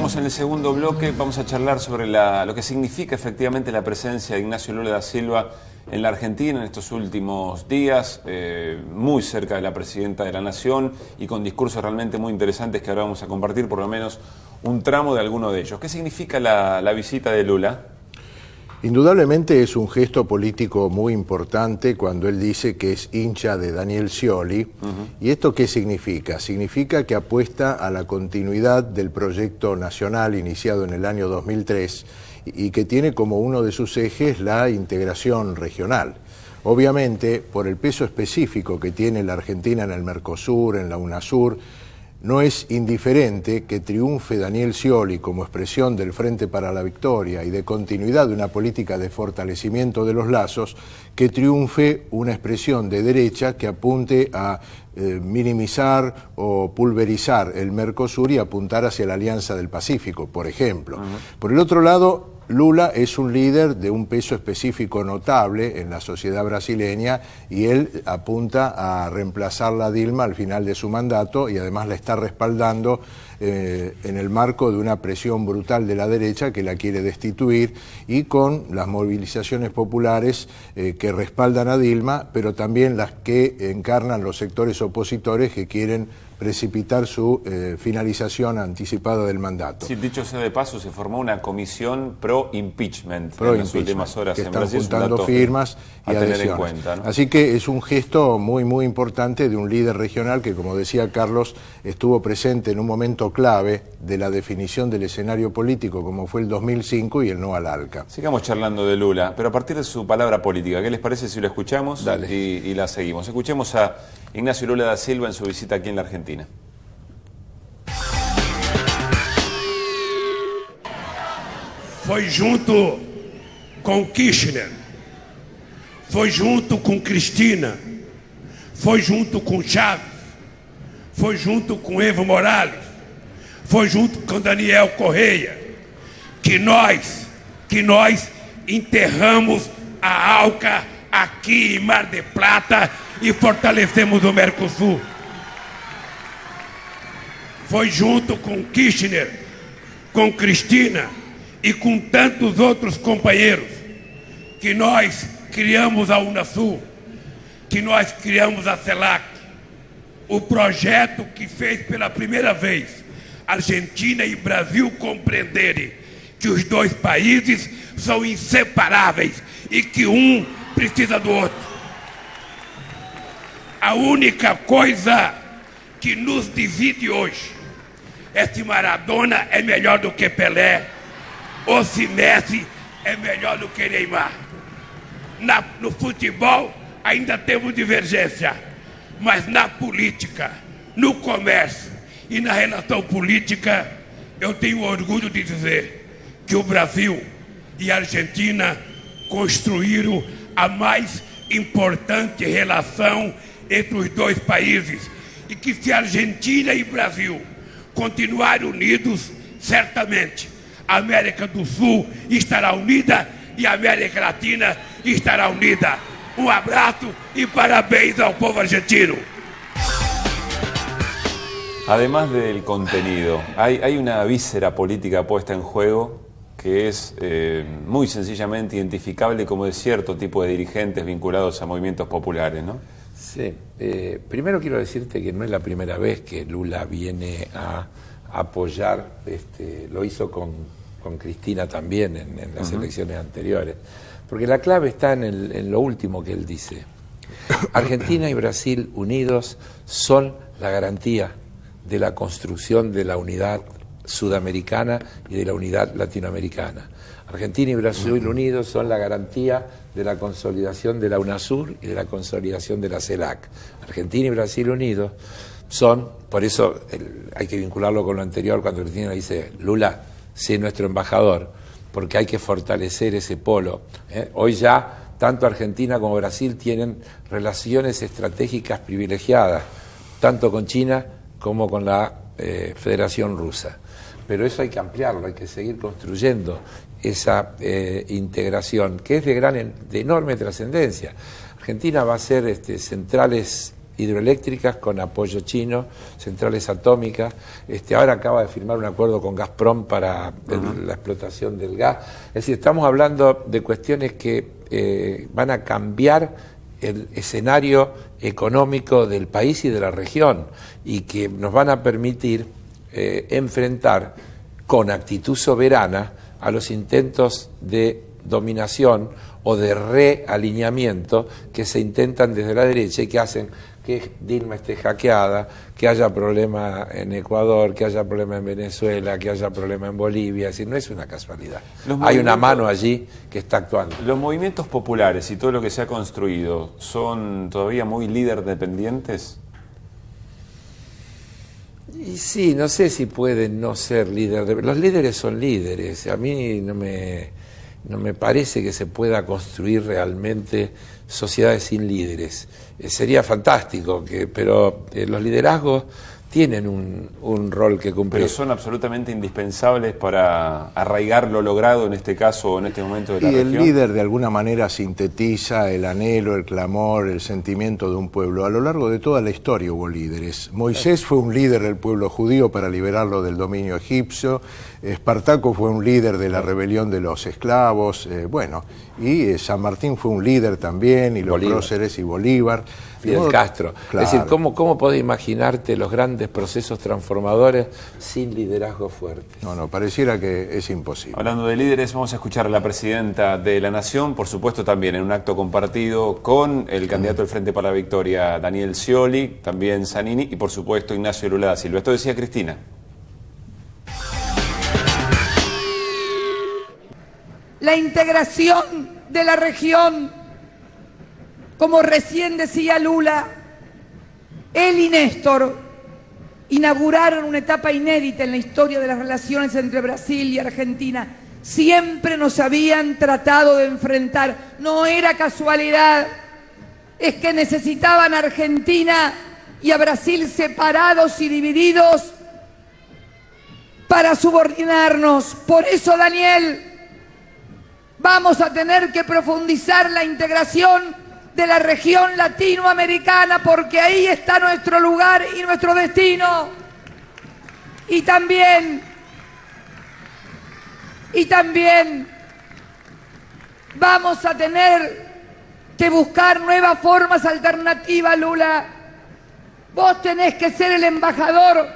Volvemos en el segundo bloque, vamos a charlar sobre lo que significa efectivamente la presencia de Ignacio Lula da Silva en la Argentina en estos últimos días, muy cerca de la presidenta de la Nación y con discursos realmente muy interesantes que ahora vamos a compartir por lo menos un tramo de alguno de ellos. ¿Qué significa la visita de Lula? Indudablemente es un gesto político muy importante cuando él dice que es hincha de Daniel Scioli. ¿Y esto qué significa? Significa que apuesta a la continuidad del proyecto nacional iniciado en el año 2003 y que tiene como uno de sus ejes la integración regional. Obviamente, por el peso específico que tiene la Argentina en el Mercosur, en la UNASUR, no es indiferente que triunfe Daniel Scioli como expresión del Frente para la Victoria y de continuidad de una política de fortalecimiento de los lazos, que triunfe una expresión de derecha que apunte a minimizar o pulverizar el Mercosur y apuntar hacia la Alianza del Pacífico, por ejemplo. Por el otro lado, Lula es un líder de un peso específico notable en la sociedad brasileña y él apunta a reemplazarla a Dilma al final de su mandato y además la está respaldando en el marco de una presión brutal de la derecha que la quiere destituir y con las movilizaciones populares que respaldan a Dilma, pero también las que encarnan los sectores opositores que quieren precipitar su finalización anticipada del mandato. Sí, dicho sea de paso, se formó una comisión pro-impeachment en las últimas horas que en están Brasil. juntando firmas y a tener adhesiones. En cuenta, ¿no? Así que es un gesto muy, muy importante de un líder regional que, como decía Carlos, estuvo presente en un momento clave de la definición del escenario político, como fue el 2005 y el no al ALCA. Sigamos charlando de Lula, pero a partir de su palabra política, ¿qué les parece si lo escuchamos? Dale. Y la seguimos? Escuchemos a Ignacio Lula da Silva en su visita aquí en la Argentina. Foi junto com Kirchner, foi junto com Cristina, foi junto com Chávez, foi junto com Evo Morales, foi junto com Daniel Correia, que nós enterramos a ALCA aqui em Mar del Plata e fortalecemos o Mercosul. Foi junto com Kirchner, com Cristina e com tantos outros companheiros que nós criamos a Unasul, que nós criamos a CELAC, o projeto que fez pela primeira vez Argentina e Brasil compreenderem que os dois países são inseparáveis e que um precisa do outro. A única coisa que nos divide hoje é se Maradona é melhor do que Pelé ou se Messi é melhor do que Neymar. No futebol ainda temos divergência, mas na política, no comércio e na relação política, eu tenho orgulho de dizer que o Brasil e a Argentina construíram a mais importante relação entre os dois países e que se Argentina e Brasil continuarem unidos, certamente a América do Sul estará unida e a América Latina estará unida. Um abraço e parabéns ao povo argentino. Además del contenido, hay una víscera política puesta en juego que es muy sencillamente identificable como de cierto tipo de dirigentes vinculados a movimientos populares, ¿no? Sí, primero quiero decirte que no es la primera vez que Lula viene a apoyar, lo hizo con Cristina también en las elecciones anteriores, porque la clave está en lo último que él dice. Argentina y Brasil unidos son la garantía de la construcción de la unidad sudamericana y de la unidad latinoamericana. Argentina y Brasil unidos son la garantía de la consolidación de la UNASUR y de la consolidación de la CELAC. Argentina y Brasil unidos son, por eso hay que vincularlo con lo anterior cuando Cristina dice, Lula, sé nuestro embajador, porque hay que fortalecer ese polo. Hoy ya tanto Argentina como Brasil tienen relaciones estratégicas privilegiadas, tanto con China como con la Federación Rusa. Pero eso hay que ampliarlo, hay que seguir construyendo esa integración, que es de enorme trascendencia. Argentina va a ser centrales hidroeléctricas con apoyo chino, centrales atómicas. Ahora acaba de firmar un acuerdo con Gazprom para la explotación del gas. Es decir, estamos hablando de cuestiones que van a cambiar el escenario económico del país y de la región, y que nos van a permitir enfrentar con actitud soberana a los intentos de dominación o de realineamiento que se intentan desde la derecha y que hacen que Dilma esté hackeada, que haya problemas en Ecuador, que haya problemas en Venezuela, que haya problemas en Bolivia. Es decir, no es una casualidad. Hay una mano allí que está actuando. ¿Los movimientos populares y todo lo que se ha construido son todavía muy líder dependientes? Y sí, no sé si pueden no ser líderes. Los líderes son líderes. A mí no me parece que se pueda construir realmente sociedades sin líderes. Sería fantástico, pero los liderazgos tienen un rol que cumplir. Pero son absolutamente indispensables para arraigar lo logrado en este caso o en este momento de la región. Y el líder de alguna manera sintetiza el anhelo, el clamor, el sentimiento de un pueblo. A lo largo de toda la historia hubo líderes. Moisés fue un líder del pueblo judío para liberarlo del dominio egipcio. Espartaco fue un líder de la rebelión de los esclavos. Y San Martín fue un líder también, y los próceres y Bolívar. Fidel Castro. Claro. Es decir, ¿cómo podés imaginarte los grandes procesos transformadores sin liderazgo fuerte? No, pareciera que es imposible. Hablando de líderes, vamos a escuchar a la presidenta de la Nación, por supuesto también en un acto compartido con el candidato del Frente para la Victoria, Daniel Scioli, también Zanini y por supuesto Ignacio Lula da Silva. Esto decía Cristina. La integración de la región, como recién decía Lula, él y Néstor inauguraron una etapa inédita en la historia de las relaciones entre Brasil y Argentina. Siempre nos habían tratado de enfrentar. No era casualidad, es que necesitaban a Argentina y a Brasil separados y divididos para subordinarnos. Por eso, Daniel, vamos a tener que profundizar la integración de la región latinoamericana, porque ahí está nuestro lugar y nuestro destino. Y también vamos a tener que buscar nuevas formas alternativas, Lula. Vos tenés que ser el embajador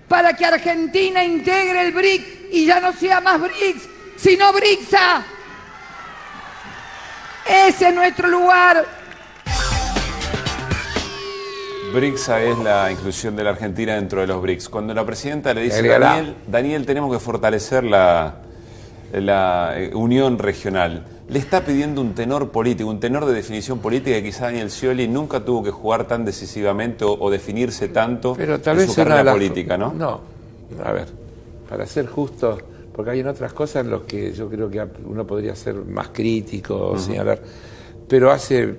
para que Argentina integre el BRIC y ya no sea más BRICS, sino BRICSA. Ese es nuestro lugar. BRICSA es la inclusión de la Argentina dentro de los BRICS. Cuando la presidenta le dice, Daniel, tenemos que fortalecer la unión regional, le está pidiendo un tenor político, un tenor de definición política que quizá Daniel Scioli nunca tuvo que jugar tan decisivamente o definirse tanto pero tal en vez su carrera política, ¿no? No, a ver, para ser justos, porque hay en otras cosas en las que yo creo que uno podría ser más crítico, señalar, pero hace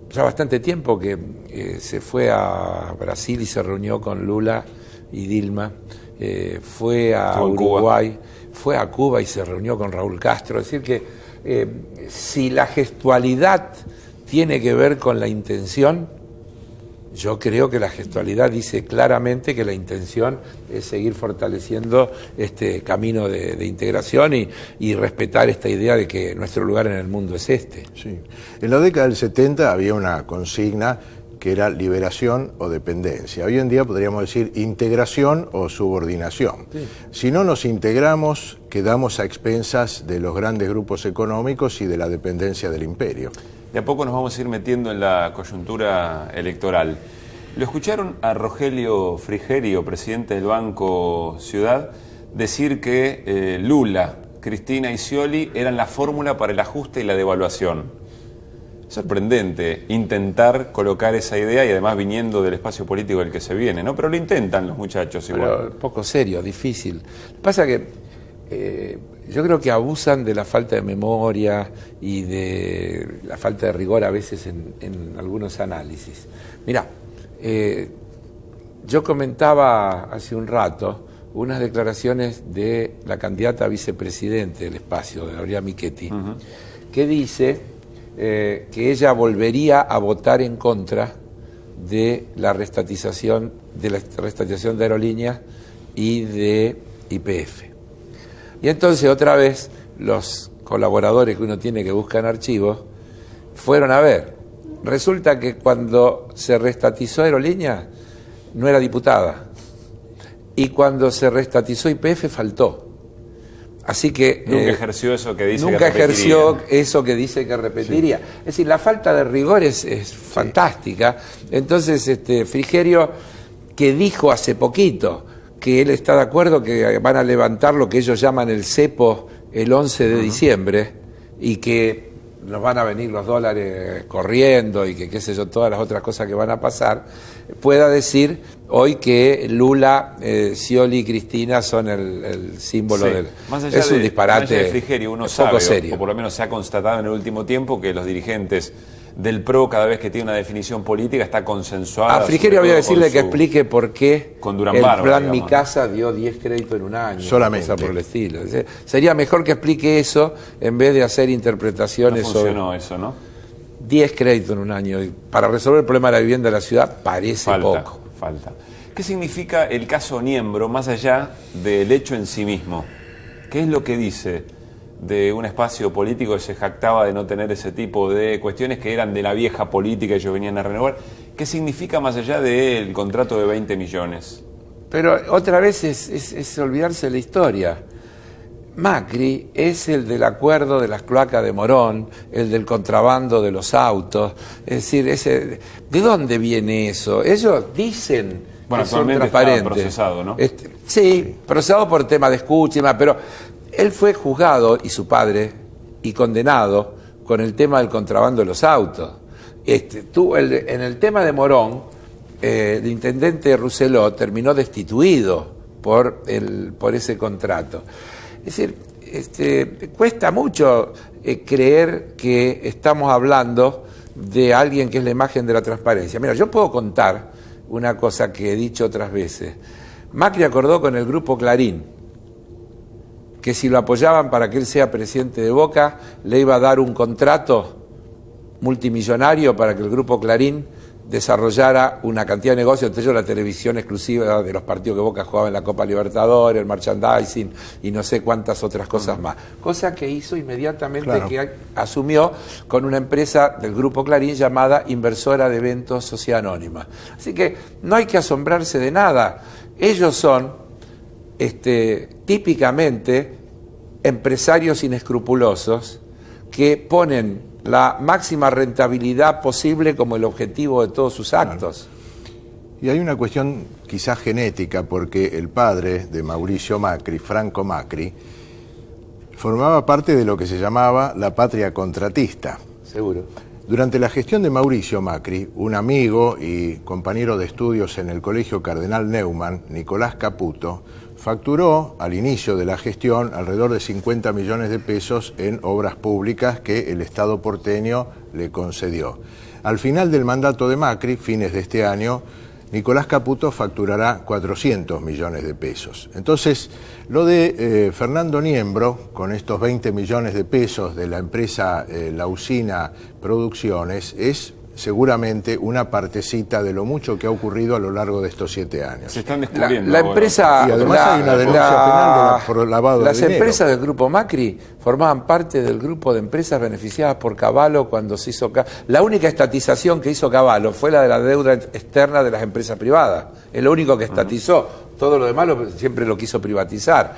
ya bastante tiempo que se fue a Brasil y se reunió con Lula y Dilma, fue a Uruguay, fue a Cuba y se reunió con Raúl Castro. Es decir que si la gestualidad tiene que ver con la intención, yo creo que la gestualidad dice claramente que la intención es seguir fortaleciendo este camino de integración y respetar esta idea de que nuestro lugar en el mundo es este. Sí. En la década del 70 había una consigna que era liberación o dependencia. Hoy en día podríamos decir integración o subordinación. Sí. Si no nos integramos, quedamos a expensas de los grandes grupos económicos y de la dependencia del imperio. De a poco nos vamos a ir metiendo en la coyuntura electoral. Lo escucharon a Rogelio Frigerio, presidente del Banco Ciudad, decir que Lula, Cristina y Scioli eran la fórmula para el ajuste y la devaluación. Sorprendente intentar colocar esa idea y además viniendo del espacio político del que se viene, ¿no? Pero lo intentan los muchachos igual. Pero poco serio, difícil. Pasa que yo creo que abusan de la falta de memoria y de la falta de rigor a veces en algunos análisis. Mirá, yo comentaba hace un rato unas declaraciones de la candidata a vicepresidente del espacio, de Gabriela Michetti, que dice que ella volvería a votar en contra de la reestatización de Aerolíneas y de YPF. Y entonces otra vez los colaboradores que uno tiene que buscar en archivos fueron a ver. Resulta que cuando se reestatizó Aerolíneas no era diputada, y cuando se reestatizó YPF faltó. Así que nunca ejerció eso que dice nunca que repetiría. ejerció eso que dice que repetiría. Sí. Es decir, la falta de rigor es fantástica. Entonces, Frigerio, que dijo hace poquito que él está de acuerdo que van a levantar lo que ellos llaman el cepo el 11 de diciembre, y que nos van a venir los dólares corriendo y que qué sé yo, todas las otras cosas que van a pasar, pueda decir hoy que Lula, Scioli y Cristina son el símbolo del... Es un disparate. Más allá de Frigerio, uno sabe, o por lo menos se ha constatado en el último tiempo, que los dirigentes del PRO, cada vez que tiene una definición política, está consensuada. A Frigerio voy a decirle que explique por qué con Durán el Barba, plan digamos, Mi Casa dio 10 créditos en un año. Solamente. Cosa por el estilo. Sería mejor que explique eso en vez de hacer interpretaciones no funcionó sobre... eso, ¿no? 10 créditos en un año. Y para resolver el problema de la vivienda de la ciudad parece poco. Falta. ¿Qué significa el caso Niembro, más allá del hecho en sí mismo? ¿Qué es lo que dice de un espacio político que se jactaba de no tener ese tipo de cuestiones que eran de la vieja política y ellos venían a renovar? ¿Qué significa más allá del contrato de 20 millones? Pero otra vez es olvidarse de la historia. Macri es el del acuerdo de las cloacas de Morón, el del contrabando de los autos. Es decir, ¿de dónde viene eso? Ellos dicen bueno, que son actualmente transparentes. está procesado, ¿no? Sí, procesado por tema de escucha y demás, pero él fue juzgado, y su padre, y condenado con el tema del contrabando de los autos. En el tema de Morón, el intendente Rousselot terminó destituido por ese contrato. Es decir, cuesta mucho creer que estamos hablando de alguien que es la imagen de la transparencia. Mira, yo puedo contar una cosa que he dicho otras veces. Macri acordó con el Grupo Clarín que si lo apoyaban para que él sea presidente de Boca, le iba a dar un contrato multimillonario para que el Grupo Clarín desarrollara una cantidad de negocios, entre ellos la televisión exclusiva de los partidos que Boca jugaba en la Copa Libertadores, el merchandising y no sé cuántas otras cosas más. Cosa que hizo inmediatamente, claro, que asumió con una empresa del Grupo Clarín llamada Inversora de Eventos Sociedad Anónima. Así que no hay que asombrarse de nada. Ellos son típicamente empresarios inescrupulosos que ponen la máxima rentabilidad posible como el objetivo de todos sus actos. Claro. Y hay una cuestión quizás genética, porque el padre de Mauricio Macri, Franco Macri, formaba parte de lo que se llamaba la patria contratista. Seguro. Durante la gestión de Mauricio Macri, un amigo y compañero de estudios en el Colegio Cardenal Neumann, Nicolás Caputo, facturó al inicio de la gestión alrededor de 50 millones de pesos en obras públicas que el Estado porteño le concedió. Al final del mandato de Macri, fines de este año, Nicolás Caputo facturará 400 millones de pesos. Entonces, lo de Fernando Niembro, con estos 20 millones de pesos de la empresa La Usina Producciones, es seguramente una partecita de lo mucho que ha ocurrido a lo largo de estos 7 años. Se están descubriendo. La empresa, y además hay una denuncia penal por lavado de dinero. Las empresas del Grupo Macri formaban parte del grupo de empresas beneficiadas por Cavallo cuando se hizo... La única estatización que hizo Cavallo fue la de la deuda externa de las empresas privadas. Es lo único que estatizó. Todo lo demás siempre lo quiso privatizar.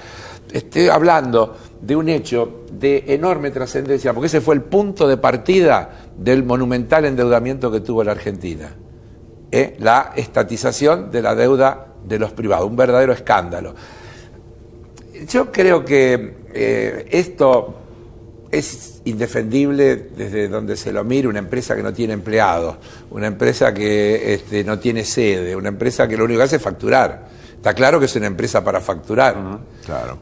Estoy hablando de un hecho de enorme trascendencia, porque ese fue el punto de partida del monumental endeudamiento que tuvo la Argentina. La estatización de la deuda de los privados, un verdadero escándalo. Yo creo que esto es indefendible desde donde se lo mire. Una empresa que no tiene empleados, una empresa que no tiene sede, una empresa que lo único que hace es facturar. Está claro que es una empresa para facturar. Claro.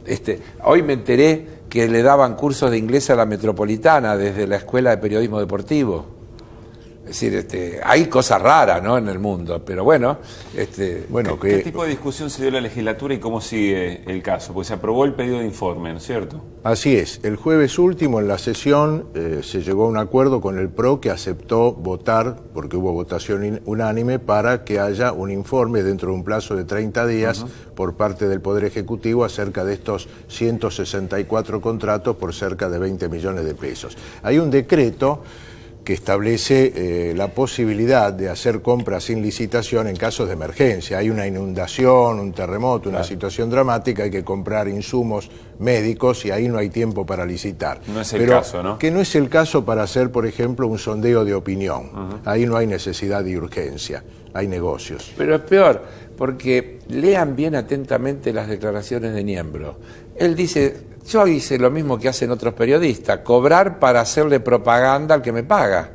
Hoy me enteré que le daban cursos de inglés a la Metropolitana desde la Escuela de Periodismo Deportivo. Es decir, hay cosas raras, ¿no?, en el mundo, pero bueno... ¿Qué tipo de discusión se dio en la legislatura y cómo sigue el caso? Porque se aprobó el pedido de informe, ¿no es cierto? Así es. El jueves último en la sesión se llegó a un acuerdo con el PRO que aceptó votar, porque hubo votación unánime, para que haya un informe dentro de un plazo de 30 días por parte del Poder Ejecutivo acerca de estos 164 contratos por cerca de 20 millones de pesos. Hay un decreto que establece la posibilidad de hacer compras sin licitación en casos de emergencia. Hay una inundación, un terremoto, una situación dramática, hay que comprar insumos médicos y ahí no hay tiempo para licitar. No es el caso, ¿no? Que no es el caso para hacer, por ejemplo, un sondeo de opinión. Ahí no hay necesidad de urgencia, hay negocios. Pero es peor, porque lean bien atentamente las declaraciones de Niembro. Él dice... Yo hice lo mismo que hacen otros periodistas, cobrar para hacerle propaganda al que me paga.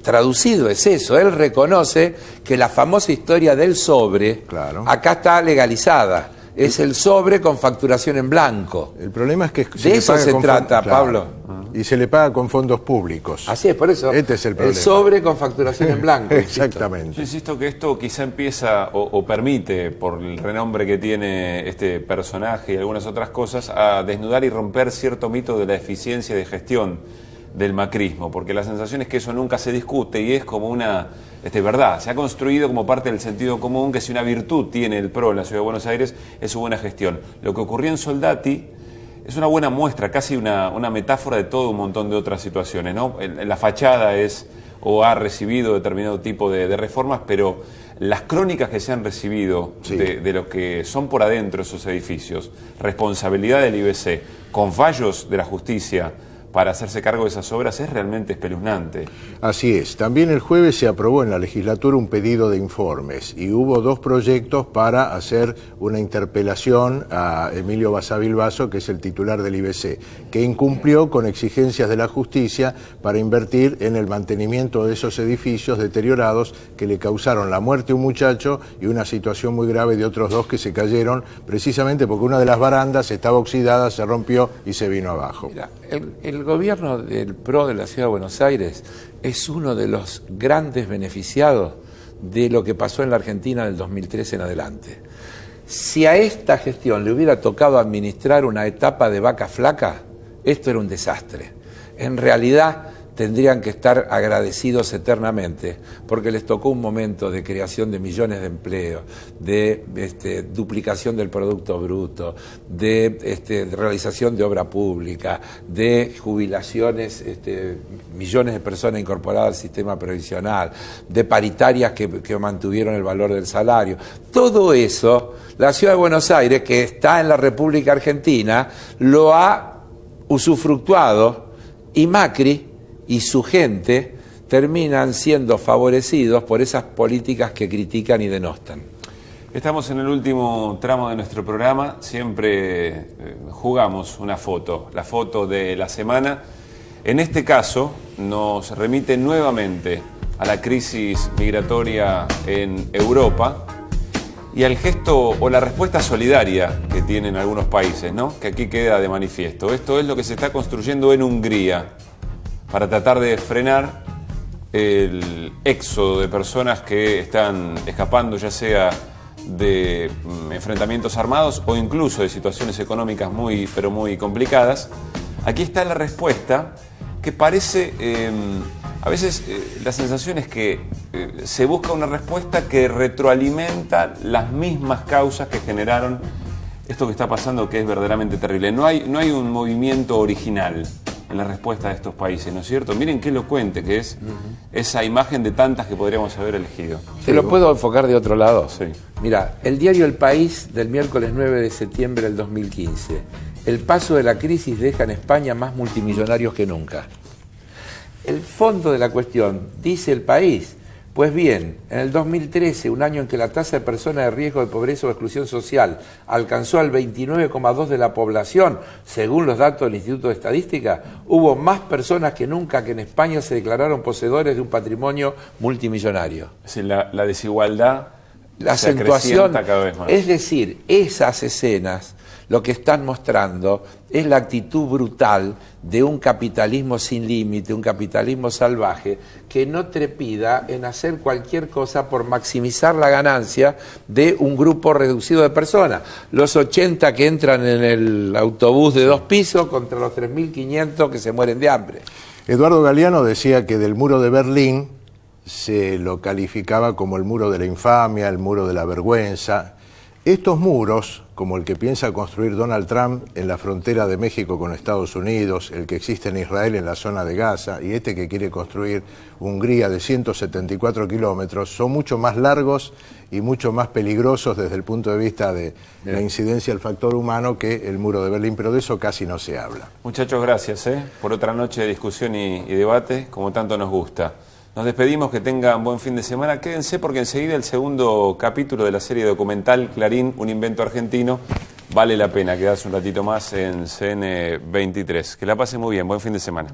Traducido es eso, él reconoce que la famosa historia del sobre, acá está legalizada. Es el sobre con facturación en blanco. El problema es que... De eso se trata, Pablo. Y se le paga con fondos públicos. Así es, por eso. Este es el problema. El sobre con facturación en blanco. Exactamente. Yo insisto que esto quizá empieza o permite, por el renombre que tiene este personaje y algunas otras cosas, a desnudar y romper cierto mito de la eficiencia de gestión del macrismo, porque la sensación es que eso nunca se discute y es como una verdad. Se ha construido como parte del sentido común que si una virtud tiene el PRO en la Ciudad de Buenos Aires es su buena gestión. Lo que ocurrió en Soldati es una buena muestra, casi una metáfora de todo un montón de otras situaciones, ¿no? La fachada es o ha recibido determinado tipo de reformas, pero las crónicas que se han recibido de lo que son por adentro esos edificios, responsabilidad del IBC, con fallos de la justicia para hacerse cargo de esas obras, es realmente espeluznante. Así es. También el jueves se aprobó en la legislatura un pedido de informes y hubo 2 proyectos para hacer una interpelación a Emilio Basavilbaso, Basso, que es el titular del IBC, que incumplió con exigencias de la justicia para invertir en el mantenimiento de esos edificios deteriorados que le causaron la muerte a un muchacho y una situación muy grave de otros 2 que se cayeron precisamente porque una de las barandas estaba oxidada, se rompió y se vino abajo. Mira, el gobierno del PRO de la Ciudad de Buenos Aires es uno de los grandes beneficiados de lo que pasó en la Argentina del 2013 en adelante. Si a esta gestión le hubiera tocado administrar una etapa de vaca flaca, esto era un desastre. En realidad tendrían que estar agradecidos eternamente, porque les tocó un momento de creación de millones de empleos, de duplicación del Producto Bruto, de realización de obra pública, de jubilaciones, millones de personas incorporadas al sistema previsional, de paritarias que mantuvieron el valor del salario. Todo eso, la Ciudad de Buenos Aires, que está en la República Argentina, lo ha usufructuado, y Macri y su gente terminan siendo favorecidos por esas políticas que critican y denostan. Estamos en el último tramo de nuestro programa, siempre jugamos una foto, la foto de la semana. En este caso nos remite nuevamente a la crisis migratoria en Europa y al gesto o la respuesta solidaria que tienen algunos países, ¿no? Que aquí queda de manifiesto. Esto es lo que se está construyendo en Hungría para tratar de frenar el éxodo de personas que están escapando, ya sea de enfrentamientos armados o incluso de situaciones económicas muy complicadas. Aquí está la respuesta que parece, a veces la sensación es que se busca una respuesta que retroalimenta las mismas causas que generaron esto que está pasando, que es verdaderamente terrible. No hay un movimiento original en la respuesta de estos países, ¿no es cierto? Miren qué elocuente que es esa imagen de tantas que podríamos haber elegido. ¿Te lo puedo enfocar de otro lado? Sí. Mira, el diario El País del miércoles 9 de septiembre del 2015. El paso de la crisis deja en España más multimillonarios que nunca. El fondo de la cuestión, dice El País, pues bien, en el 2013, un año en que la tasa de personas de riesgo de pobreza o exclusión social alcanzó al 29,2% de la población, según los datos del Instituto de Estadística, hubo más personas que nunca que en España se declararon poseedores de un patrimonio multimillonario. Es decir, la desigualdad la se acentuación, acrecienta cada vez más. Es decir, esas escenas lo que están mostrando es la actitud brutal de un capitalismo sin límite, un capitalismo salvaje, que no trepida en hacer cualquier cosa por maximizar la ganancia de un grupo reducido de personas. Los 80 que entran en el autobús de 2 pisos contra los 3.500 que se mueren de hambre. Eduardo Galeano decía que del muro de Berlín se lo calificaba como el muro de la infamia, el muro de la vergüenza. Estos muros, como el que piensa construir Donald Trump en la frontera de México con Estados Unidos, el que existe en Israel en la zona de Gaza, y este que quiere construir Hungría de 174 kilómetros, son mucho más largos y mucho más peligrosos desde el punto de vista de la incidencia del factor humano que el muro de Berlín, pero de eso casi no se habla. Muchachos, gracias por otra noche de discusión y debate, como tanto nos gusta. Nos despedimos, que tengan buen fin de semana. Quédense porque enseguida el segundo capítulo de la serie documental Clarín, un invento argentino. Vale la pena quedarse un ratito más en CN23. Que la pasen muy bien, buen fin de semana.